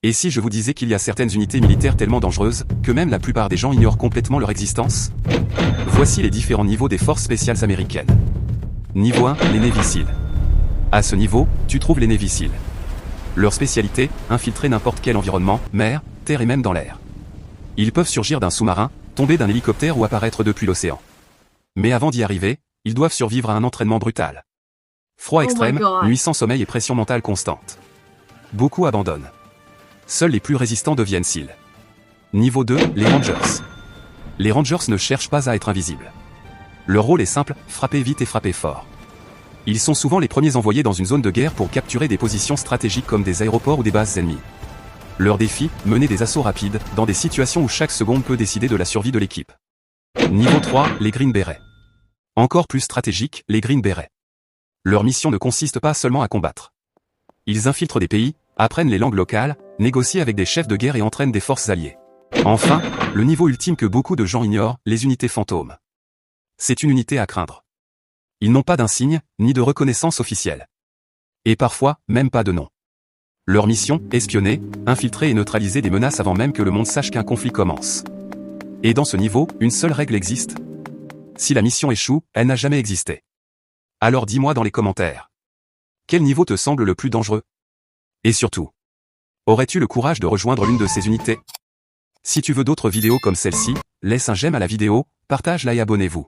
Et si je vous disais qu'il y a certaines unités militaires tellement dangereuses, que même la plupart des gens ignorent complètement leur existence? Voici les différents niveaux des forces spéciales américaines. Niveau 1, les Navy Seals. À ce niveau, tu trouves les Navy Seals. Leur spécialité, infiltrer n'importe quel environnement, mer, terre et même dans l'air. Ils peuvent surgir d'un sous-marin, tomber d'un hélicoptère ou apparaître depuis l'océan. Mais avant d'y arriver, ils doivent survivre à un entraînement brutal. Froid extrême, nuit sans sommeil et pression mentale constante. Beaucoup abandonnent. Seuls les plus résistants deviennent SEAL. Niveau 2, les Rangers. Les Rangers ne cherchent pas à être invisibles. Leur rôle est simple, frapper vite et frapper fort. Ils sont souvent les premiers envoyés dans une zone de guerre pour capturer des positions stratégiques comme des aéroports ou des bases ennemies. Leur défi, mener des assauts rapides, dans des situations où chaque seconde peut décider de la survie de l'équipe. Niveau 3, les Green Berets. Encore plus stratégique, les Green Berets. Leur mission ne consiste pas seulement à combattre. Ils infiltrent des pays, apprennent les langues locales, négocient avec des chefs de guerre et entraînent des forces alliées. Enfin, le niveau ultime que beaucoup de gens ignorent, les unités fantômes. C'est une unité à craindre. Ils n'ont pas d'insigne, ni de reconnaissance officielle. Et parfois, même pas de nom. Leur mission, espionner, infiltrer et neutraliser des menaces avant même que le monde sache qu'un conflit commence. Et dans ce niveau, une seule règle existe. Si la mission échoue, elle n'a jamais existé. Alors dis-moi dans les commentaires. Quel niveau te semble le plus dangereux? Et surtout, aurais-tu le courage de rejoindre l'une de ces unités? Si tu veux d'autres vidéos comme celle-ci, laisse un j'aime à la vidéo, partage-la et abonnez-vous.